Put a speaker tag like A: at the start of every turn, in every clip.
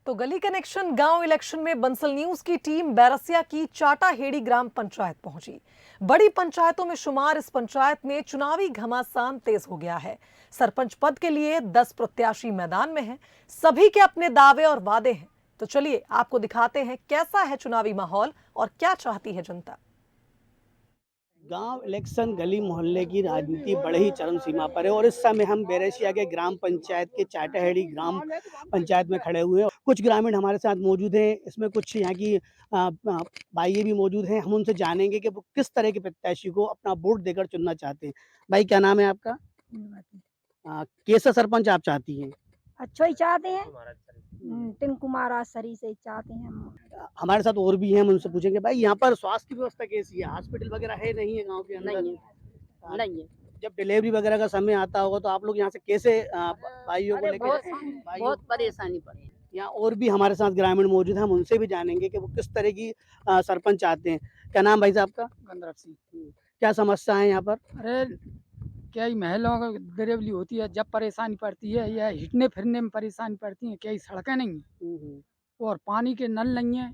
A: तो गली कनेक्शन गांव इलेक्शन में बंसल न्यूज की टीम बैरसिया की चाटाहेड़ी ग्राम पंचायत पहुंची। बड़ी पंचायतों में शुमार इस पंचायत में चुनावी घमासान तेज हो गया है। सरपंच पद के लिए 10 प्रत्याशी मैदान में हैं। सभी के अपने दावे और वादे हैं। तो चलिए आपको दिखाते हैं कैसा है चुनावी माहौल और क्या चाहती है जनता।
B: गांव इलेक्शन गली मोहल्ले की राजनीति बड़े ही चरम सीमा पर है और इस समय हम बैरसिया के ग्राम पंचायत के चाटाहेड़ी ग्राम पंचायत में खड़े हुए हैं। कुछ ग्रामीण हमारे साथ मौजूद हैं, इसमें कुछ यहाँ की भाई भी मौजूद हैं। हम उनसे जानेंगे कि वो किस तरह के प्रत्याशी को अपना वोट देकर चुनना चाहते हैं। भाई, क्या नाम है आपका? कैसा सरपंच आप चाहती हैं?
C: अच्छा ही चाहते हैं। टिंकू महाराज सरी से ही चाहते हैं हम।
B: हमारे साथ और भी हैं, हम उनसे पूछेंगे। भाई, यहाँ पर स्वास्थ्य की व्यवस्था कैसी है? हॉस्पिटल वगैरह है नहीं है गाँव के अंदर?
C: नहीं है, नहीं है।
B: जब डिलीवरी वगैरह का समय आता होगा तो आप लोग यहाँ से कैसे भाइयों को
C: अरे
B: लेकर
C: बहुत परेशानी पड़ी।
B: यहाँ और भी हमारे साथ ग्रामीण मौजूद हैं, हम उनसे भी जानेंगे कि वो किस तरह की सरपंच चाहते हैं। क्या नाम भाई साहब का?
D: गंधर्व सिंह।
B: क्या समस्या है यहाँ पर?
D: अरे क्या ही महिलाओं को डिलीवरी होती है, जब परेशानी पड़ती है या हिटने फिरने में परेशानी पड़ती है, क्या ही सड़कें नहीं हैं और पानी के नल नहीं है।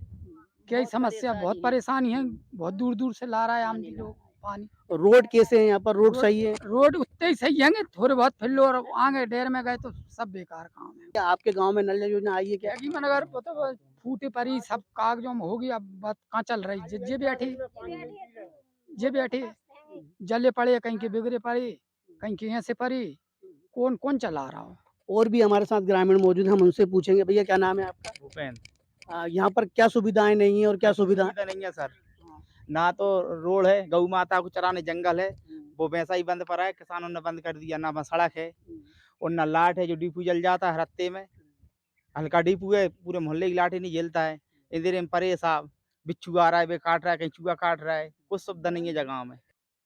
D: क्या ही समस्या, बहुत परेशानी है। बहुत दूर दूर से ला रहा है आमदी लोग पानी।
B: रोड कैसे है यहाँ पर? रोड सही है?
D: रोड उतने ही सही है, थोड़े बहुत फिर लो और आगे डेर में गए तो सब बेकार काम है।
B: क्या आपके गांव में नल योजना आई है क्या?
D: क्या मन अगर मतलब फूटे परी सब कागजों में होगी, अब बात कहाँ चल रही। जे बैठी जले पड़े, कहीं के बिगड़े पड़े, कहीं के ऐसे पड़े, कौन कौन चला रहा हो।
B: और भी हमारे साथ ग्रामीण मौजूद हैं, हम उनसे पूछेंगे। भैया, क्या नाम है आपका?
E: भूपेंद्र।
B: यहाँ पर क्या सुविधाएं नहीं है और क्या सुविधा?
E: सुविधा नहीं है सर। ना तो रोड है, गौ माता को चराने जंगल है, वो वैसा ही बंद पड़ा है, किसानों ने बंद कर दिया। ना वहाँ सड़क है और ना लाइट है, जो डिपू जल जाता है रत्ते में। हल्का डिपू है, पूरे मोहल्ले की लाइट ही नहीं जलता है। इधर में परेशान, बिच्छू आ रहा है, वे काट रहा है, कहीं चूहा काट रहा है, कुछ सुविधा नहीं है जगह में।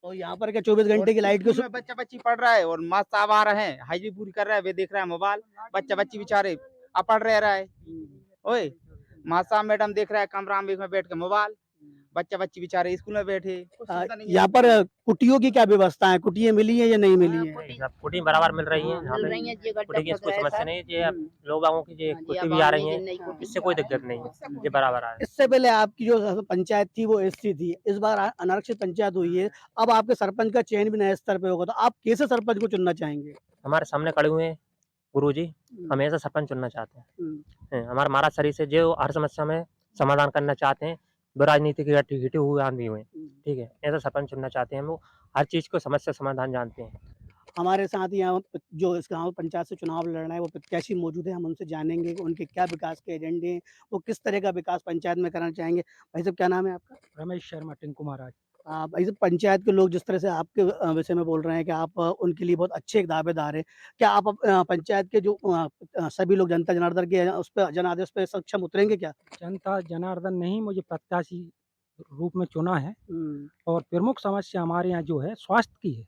B: और यहाँ पर क्या 24 घंटे की लाइट की
E: स्कूल में बच्चा बच्ची पढ़ रहा है और माँ साहब आ रहे हैं, हाजिरी पूरी कर रहा है, वे देख रहा है मोबाइल। बच्चा बच्ची बेचारे अपड़ रह है। ओए, माँ साहब मैडम देख रहा है कमरा में बैठ के मोबाइल, बच्चा बच्ची बेचारे स्कूल में बैठे।
B: यहाँ पर कुटियों की क्या व्यवस्था है? कुटियाँ मिली है या नहीं मिली है?
F: सब कुटी बराबर मिल रही है।
C: मिल रही है,
F: कुटी की कोई समस्या नहीं है। ये लोग बागों की जो कुटी भी आ रही है, इससे कोई दिक्कत नहीं है, ये बराबर आ रही है।
B: इससे पहले आपकी जो पंचायत थी वो एससी थी, इस बार अनारक्षित पंचायत हुई है। अब आपके सरपंच का चयन भी नए स्तर पे होगा, तो आप कैसे सरपंच को चुनना चाहेंगे?
F: हमारे सामने खड़े हुए हैं गुरुजी, हम ऐसा सरपंच चुनना चाहते हैं। हमारे महाराज सरी से जो हर समस्या में समाधान करना चाहते हैं, वो राजनीतिक हिटे हुए आदमी हुए, ठीक है, ऐसा सरपंच चुनना चाहते हैं। हम हर चीज को समस्या समाधान जानते हैं।
B: हमारे साथ यहाँ जो इस गांव पंचायत से चुनाव लड़ रहे हैं वो प्रत्याशी मौजूद है, हम उनसे जानेंगे कि उनके क्या विकास के एजेंडे हैं, वो किस तरह का विकास पंचायत में करना चाहेंगे। भाई साहब, क्या नाम है आपका?
D: रमेश शर्मा, टिंकू महाराज।
B: भाई साहब, पंचायत के लोग जिस तरह से आपके विषय में बोल रहे हैं कि आप उनके लिए बहुत अच्छे एक दावेदार हैं, क्या आप पंचायत के जो सभी लोग जनता जनार्दन के उस पर जनादेश पे सक्षम उतरेंगे क्या?
D: जनता जनार्दन नहीं मुझे प्रत्याशी रूप में चुना है और प्रमुख समस्या हमारे यहाँ जो है स्वास्थ्य की है।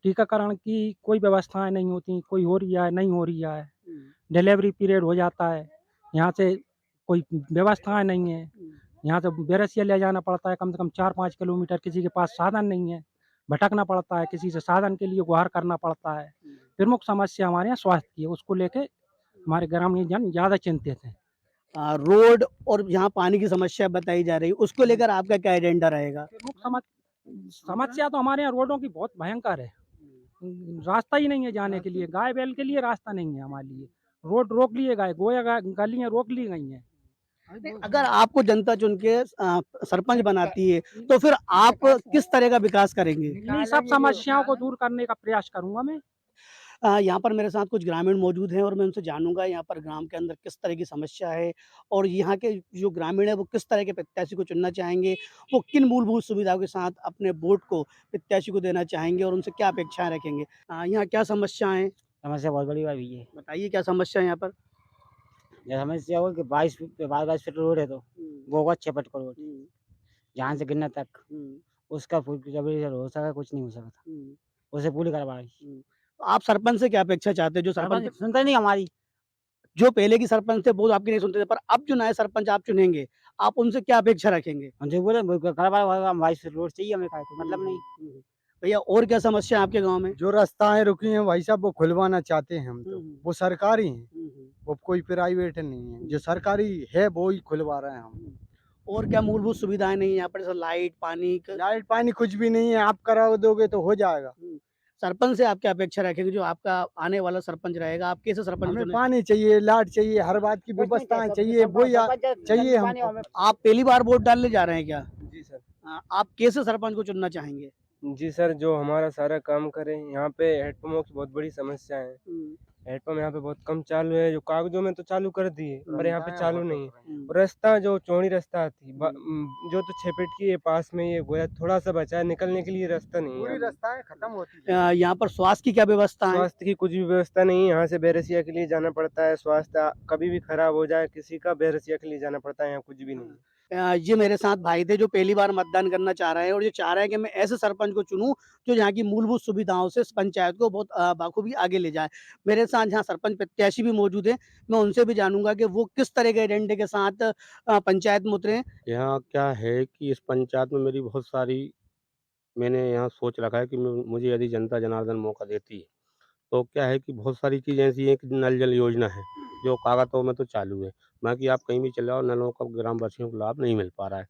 D: टीकाकरण की कोई व्यवस्थाएं नहीं होती, कोई हो रही है नहीं हो रही है, डिलीवरी पीरियड हो जाता है, यहाँ से कोई व्यवस्थाएं नहीं है। यहाँ से बैरसिया ले जाना पड़ता है कम से कम 4-5 किलोमीटर, किसी के पास साधन नहीं है, भटकना पड़ता है, किसी से साधन के लिए गुहार करना पड़ता है। प्रमुख समस्या हमारे यहाँ स्वास्थ्य की है, उसको लेके हमारे ग्रामीण जन ज़्यादा चिंतित हैं।
B: रोड और यहाँ पानी की समस्या बताई जा रही है, उसको लेकर आपका क्या एजेंडा रहेगा?
D: प्रमुख समस्या तो हमारे यहाँ रोडों की बहुत भयंकर है। रास्ता ही नहीं है जाने के लिए, गाय बैल के लिए रास्ता नहीं है हमारे लिए। रोड रोक लिए गए, गोया गलियाँ रोक ली गई हैं।
B: अगर आपको जनता चुन के सरपंच बनाती है तो फिर आप किस तरह का विकास करेंगे?
D: इन्हीं सब समस्याओं को दूर करने का प्रयास करूंगा मैं।
B: यहाँ पर मेरे साथ कुछ ग्रामीण मौजूद हैं और मैं उनसे जानूंगा यहाँ पर ग्राम के अंदर किस तरह की समस्या है और यहाँ के जो ग्रामीण है वो किस तरह के प्रत्याशी को चुनना चाहेंगे, वो किन मूलभूत सुविधाओं के साथ अपने वोट को प्रत्याशी को देना चाहेंगे और उनसे क्या अपेक्षाएं रखेंगे। यहाँ क्या समस्याएं हैं?
G: समस्या बहुत बड़ी भाई है।
B: बताइए, क्या समस्या है यहाँ पर?
G: ये समस्या हो कि 22 फीट रोड है तो वो होगा 6 फीट का रोड, जहाँ से गिरना तक उसका जबरी हो सका, कुछ नहीं हो सकता, उसे पूरी करवाई।
B: आप सरपंच से क्या अपेक्षा चाहते हैं? जो सरपंच
G: सुनता नहीं हमारी,
B: जो पहले की सरपंच थे वो आपकी नहीं सुनते थे, पर अब जो नए सरपंच आप चुनेंगे, आप उनसे क्या अपेक्षा रखेंगे?
G: हमसे बोले करवा 22 फीट रोड चाहिए, हमें कोई मतलब नहीं।
B: भैया, और क्या समस्या है आपके गांव में?
H: जो रास्ताएं रुकी हैं भाई साहब वो खुलवाना चाहते हैं हम तो, वो सरकारी हैं, वो कोई प्राइवेट नहीं है, जो सरकारी है वो ही खुलवा रहे हैं हम।
B: और क्या मूलभूत सुविधाएं नहीं है यहाँ पर, जैसे लाइट पानी
H: लाइट पानी कुछ भी नहीं है, आप करा दोगे तो हो जाएगा।
B: सरपंच से आप क्या अपेक्षा रखेंगे, जो आपका आने वाला सरपंच रहेगा, आप कैसे सरपंच
H: हमें
B: चुने?
H: पानी चाहिए, लाइट चाहिए, हर बात की व्यवस्थाएं चाहिए, वही चाहिए हमको।
B: आप पहली बार वोट डालने जा रहे हैं क्या?
I: जी सर।
B: आप कैसे सरपंच को चुनना चाहेंगे?
I: जी सर, जो हमारा सारा काम करे। यहाँ पे हैंडपंपों की बहुत बड़ी समस्या है। हैंडपंप यहाँ पे बहुत कम चालू है, जो कागजों में तो चालू कर दिए पर यहाँ पे चालू नहीं है। और रास्ता जो चौड़ी रास्ता थी जो तो 6 फीट की है, पास में ये गोया थोड़ा सा बचा है, निकलने के लिए रास्ता नहीं
H: पूरी
I: है।
H: रास्ताएं खत्म होती है।
B: यहाँ पर स्वास्थ्य की क्या व्यवस्था है?
I: स्वास्थ्य की कुछ भी व्यवस्था नहीं है। यहाँ से बैरसिया के लिए जाना पड़ता है, स्वास्थ्य कभी भी खराब हो जाए किसी का, बैरसिया के लिए जाना पड़ता है, यहाँ कुछ भी नहीं है।
B: ये मेरे साथ भाई थे जो पहली बार मतदान करना चाह रहे हैं और ये चाह रहे हैं कि मैं ऐसे सरपंच को चुनूं जो यहाँ की मूलभूत सुविधाओं से इस पंचायत को बहुत बाखूबी आगे ले जाए। मेरे साथ यहाँ सरपंच प्रत्याशी भी मौजूद हैं, मैं उनसे भी जानूंगा कि वो किस तरह के एजेंडे के साथ पंचायत में उतरे हैं।
J: यहाँ क्या है कि इस पंचायत में मेरी बहुत सारी मैंने यहाँ सोच रखा है कि मुझे यदि जनता जनार्दन मौका देती है तो क्या है कि बहुत सारी चीज़ें ऐसी हैं कि नल जल योजना है जो कागजों में तो चालू है, बाकी आप कहीं भी चले जाओ नलों का ग्रामवासियों को लाभ नहीं मिल पा रहा है।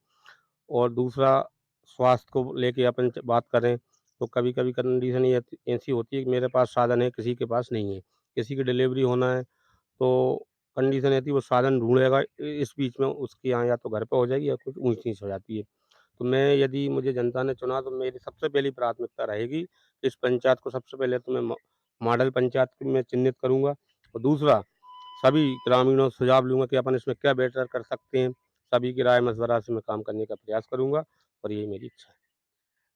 J: और दूसरा, स्वास्थ्य को लेके अपन बात करें तो कभी कभी कंडीशन ये ऐसी होती है कि मेरे पास साधन है, किसी के पास नहीं है, किसी की डिलीवरी होना है तो कंडीशन ऐसी वो साधन ढूंढेगा, इस बीच में उसके यहाँ या तो घर पे हो जाएगी या कुछ ऊंच नीच हो जाती है। तो मैं यदि मुझे जनता ने चुना तो मेरी सबसे पहली प्राथमिकता रहेगी कि इस पंचायत को सबसे पहले तो मैं मॉडल पंचायत में चिन्हित करूँगा। और दूसरा, सभी ग्रामीणों से सुझाव लूँगा कि अपन इसमें क्या बेहतर कर सकते हैं, सभी की राय मशवरा से मैं काम करने का प्रयास करूँगा और यही मेरी इच्छा है।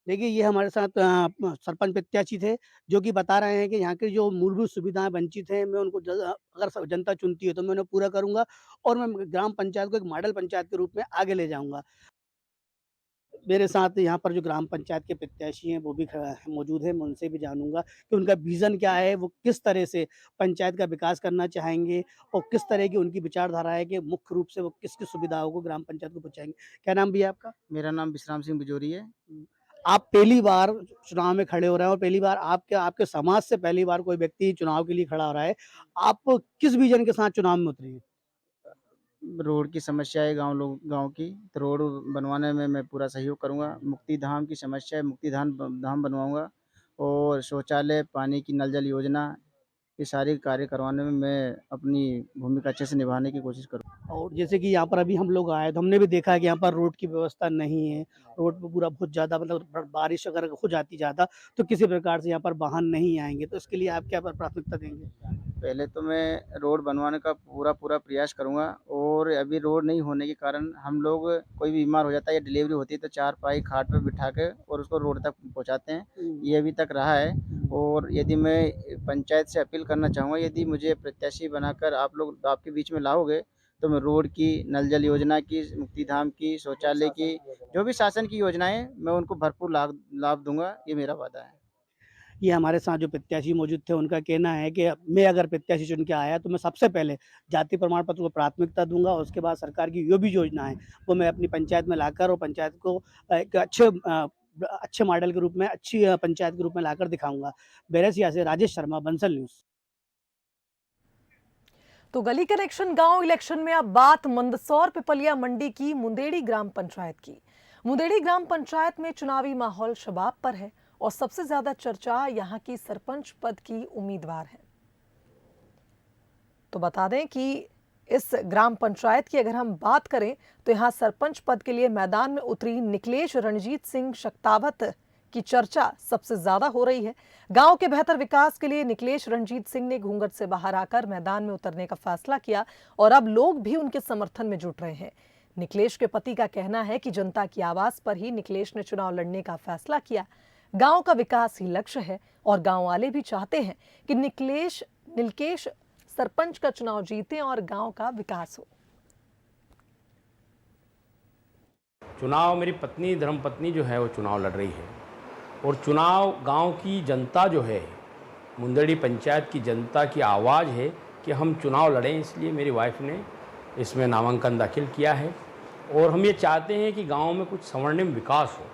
B: देखिए, ये हमारे साथ सरपंच प्रत्याशी थे जो कि बता रहे हैं कि यहाँ की जो मूलभूत सुविधाएं वंचित हैं, मैं उनको अगर जनता चुनती है तो मैं उन्हें पूरा करूंगा और मैं ग्राम पंचायत को एक मॉडल पंचायत के रूप में आगे ले जाऊंगा। मेरे साथ यहाँ पर जो ग्राम पंचायत के प्रत्याशी हैं वो भी मौजूद हैं, मैं उनसे भी जानूंगा कि उनका विज़न क्या है, वो किस तरह से पंचायत का विकास करना चाहेंगे और किस तरह की उनकी विचारधारा है कि मुख्य रूप से वो किस-किस सुविधाओं को ग्राम पंचायत को पहुँचाएँगे। क्या नाम भैया आपका?
E: मेरा नाम विश्राम सिंह बिजोरी है।
B: आप पहली बार चुनाव में खड़े हो रहे हैं और पहली बार आपके समाज से पहली बार कोई व्यक्ति चुनाव के लिए खड़ा हो रहा है। आप किस विज़न के साथ चुनाव में उतरे हैं?
E: रोड की समस्या है गाँव की, तो रोड बनवाने में मैं पूरा सहयोग करूँगा। मुक्ति धाम की समस्या है, मुक्ति धाम बनवाऊँगा और शौचालय, पानी की नल जल योजना, ये सारे कार्य करवाने में मैं अपनी भूमिका अच्छे से निभाने की कोशिश करूँगा।
B: और जैसे कि यहाँ पर अभी हम लोग आए तो हमने भी देखा कि यहाँ पर रोड की व्यवस्था नहीं है। रोड पे पूरा बहुत ज़्यादा मतलब बारिश अगर हो जाती ज़्यादा तो किसी प्रकार से यहाँ पर वाहन नहीं आएँगे। तो इसके लिए आप क्या प्राथमिकता देंगे?
E: पहले तो मैं रोड बनवाने का पूरा प्रयास करूँगा और अभी रोड नहीं होने के कारण हम लोग, कोई भी बीमार हो जाता है या डिलीवरी होती है तो चारपाई खाट पे बिठा के और उसको रोड तक पहुँचाते हैं। ये अभी तक रहा है और यदि मैं पंचायत से अपील करना चाहूँगा, यदि मुझे प्रत्याशी बनाकर आप लोग आपके बीच में लाओगे तो मैं रोड की, नल जल योजना की, मुक्ति धाम की, शौचालय की, जो भी शासन की योजनाएँ मैं उनको भरपूर लाभ दूँगा, ये मेरा वादा है।
B: ये हमारे साथ जो प्रत्याशी मौजूद थे उनका कहना है कि मैं अगर प्रत्याशी चुन के आया तो मैं सबसे पहले जाति प्रमाण पत्र को प्राथमिकता दूंगा और उसके बाद सरकार की जो भी योजना है वो मैं अपनी पंचायत में लाकर और पंचायत को एक अच्छे मॉडल के रूप में, अच्छी पंचायत के रूप में लाकर दिखाऊंगा। बैरसिया से राजेश शर्मा, बंसल न्यूज़।
A: तो गली कनेक्शन गांव इलेक्शन में अब बात मंदसौर पिपलिया मंडी की मुंदेड़ी ग्राम पंचायत की। मुंदेड़ी ग्राम पंचायत में चुनावी माहौल शबाब पर है और सबसे ज्यादा चर्चा यहां की सरपंच पद की उम्मीदवार है। तो बता दें कि इस ग्राम पंचायत की अगर हम बात करें तो यहां सरपंच पद के लिए मैदान में उतरी निकलेश रणजीत सिंह शक्तावत की चर्चा सबसे ज्यादा हो रही है। गांव के बेहतर विकास के लिए निकलेश रणजीत सिंह ने घूंघट से बाहर आकर मैदान में उतरने का फैसला किया और अब लोग भी उनके समर्थन में जुट रहे हैं। निकलेश के पति का कहना है कि जनता की आवाज पर ही निकलेश ने चुनाव लड़ने का फैसला किया। गांव का विकास ही लक्ष्य है और गांव वाले भी चाहते हैं कि निलकेश सरपंच का चुनाव जीते और गांव का विकास हो।
K: चुनाव मेरी पत्नी, धर्मपत्नी जो है वो चुनाव लड़ रही है और चुनाव गांव की जनता जो है, मुंदेड़ी पंचायत की जनता की आवाज़ है कि हम चुनाव लड़ें, इसलिए मेरी वाइफ ने इसमें नामांकन दाखिल किया है और हम ये चाहते हैं कि गांव में कुछ स्वर्णिम विकास हो।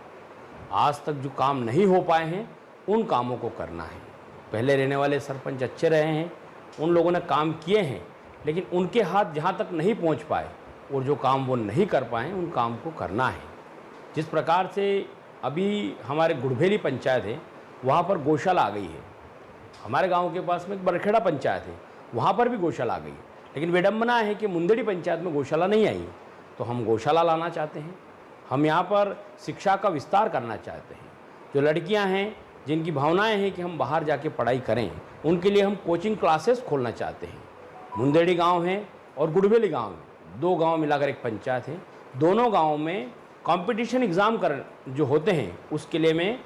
K: आज तक जो काम नहीं हो पाए हैं उन कामों को करना है। पहले रहने वाले सरपंच अच्छे रहे हैं, उन लोगों ने काम किए हैं, लेकिन उनके हाथ जहाँ तक नहीं पहुँच पाए और जो काम वो नहीं कर पाए उन काम को करना है। जिस प्रकार से अभी हमारे गुड़भेली पंचायत है वहाँ पर गौशाला आ गई है, हमारे गांव के पास में एक बरखेड़ा पंचायत है वहाँ पर भी गौशाला आ गई है, लेकिन विडंबना है कि मुंदड़ी पंचायत में गौशाला नहीं आई। तो हम गौशाला लाना चाहते हैं, हम यहाँ पर शिक्षा का विस्तार करना चाहते हैं। जो लड़कियाँ हैं जिनकी भावनाएं हैं कि हम बाहर जाके पढ़ाई करें, उनके लिए हम कोचिंग क्लासेस खोलना चाहते हैं। मुंदड़ी गांव है और गुड़बेली गांव है, दो गांव मिलाकर एक पंचायत है। दोनों गांवों में कंपटीशन एग्ज़ाम जो होते हैं उसके लिए मैं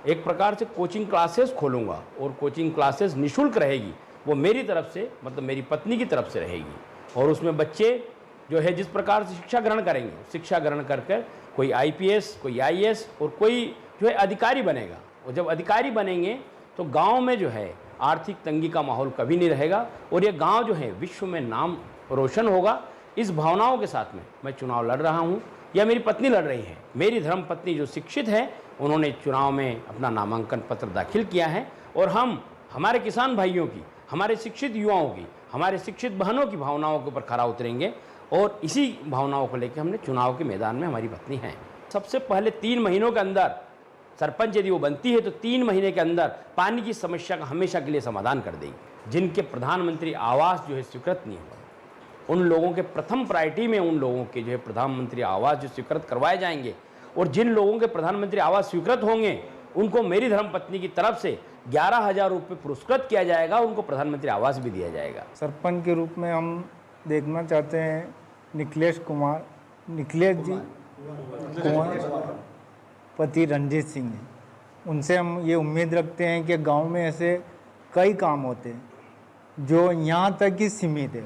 K: एक प्रकार से कोचिंग क्लासेस खोलूँगा और कोचिंग क्लासेस निःशुल्क रहेगी। वो मेरी तरफ से, मतलब मेरी पत्नी की तरफ से रहेगी, और उसमें बच्चे जो है जिस प्रकार से शिक्षा ग्रहण करेंगे, शिक्षा ग्रहण कर कोई IPS, कोई IAS और कोई जो है अधिकारी बनेगा। और जब अधिकारी बनेंगे तो गांव में जो है आर्थिक तंगी का माहौल कभी नहीं रहेगा और ये गांव जो है विश्व में नाम रोशन होगा। इस भावनाओं के साथ में मैं चुनाव लड़ रहा हूं, या मेरी पत्नी लड़ रही है। मेरी धर्मपत्नी जो शिक्षित है उन्होंने चुनाव में अपना नामांकन पत्र दाखिल किया है, और हम हमारे किसान भाइयों की, हमारे शिक्षित युवाओं की, हमारे शिक्षित बहनों की भावनाओं के ऊपर खरा उतरेंगे, और इसी भावनाओं को लेकर हमने चुनाव के मैदान में हमारी पत्नी है। सबसे पहले 3 महीनों के अंदर सरपंच यदि वो बनती है तो 3 महीने के अंदर पानी की समस्या का हमेशा के लिए समाधान कर देगी। जिनके प्रधानमंत्री आवास जो है स्वीकृत नहीं हुआ, उन लोगों के प्रथम प्रायोरिटी में उन लोगों के जो है प्रधानमंत्री आवास जो स्वीकृत करवाए जाएंगे, और जिन लोगों के प्रधानमंत्री आवास स्वीकृत होंगे उनको मेरी धर्मपत्नी की तरफ से 11,000 रुपये पुरस्कृत किया जाएगा, उनको प्रधानमंत्री आवास भी दिया जाएगा।
L: सरपंच के रूप में हम देखना चाहते हैं निखिलेश जी कुमार पति रंजीत सिंह जी। उनसे हम ये उम्मीद रखते हैं कि गांव में ऐसे कई काम होते हैं जो यहाँ तक ही सीमित है,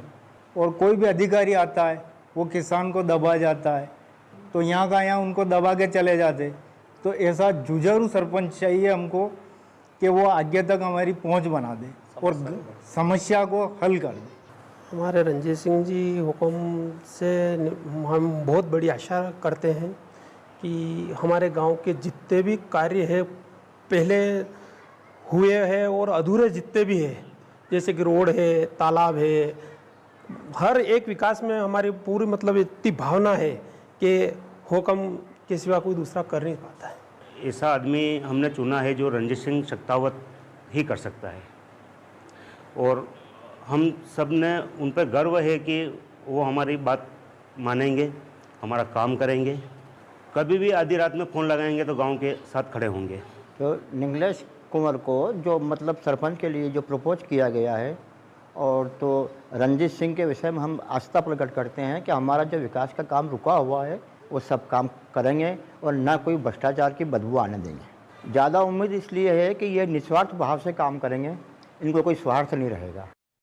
L: और कोई भी अधिकारी आता है वो किसान को दबा जाता है, तो यहाँ का यहाँ उनको दबा के चले जाते। तो ऐसा जुझारू सरपंच चाहिए हमको कि वो आगे तक हमारी पहुँच बना दे और समस्या को हल कर दे।
M: हमारे रंजीत सिंह जी हुक्म से हम बहुत बड़ी आशा करते हैं कि हमारे गांव के जितने भी कार्य है पहले हुए हैं और अधूरे जितने भी हैं, जैसे कि रोड है, तालाब है, हर एक विकास में हमारी पूरी मतलब इतनी भावना है कि हुक्म के सिवा कोई दूसरा कर नहीं पाता है।
N: ऐसा आदमी हमने चुना है जो रंजीत सिंह शक्तावत ही कर सकता है, और हम सब ने उन पर गर्व है कि वो हमारी बात मानेंगे, हमारा काम करेंगे। कभी भी आधी रात में फ़ोन लगाएंगे तो गांव के साथ खड़े होंगे।
O: तो निखिलेश कुमार को जो मतलब सरपंच के लिए जो प्रपोज किया गया है, और तो रंजीत सिंह के विषय में हम आस्था प्रकट करते हैं कि हमारा जो विकास का काम रुका हुआ है वो सब काम करेंगे और ना कोई भ्रष्टाचार की बदबू आने देंगे। ज़्यादा उम्मीद इसलिए है कि ये निस्वार्थ भाव से काम करेंगे, इनको कोई स्वार्थ नहीं रहेगा।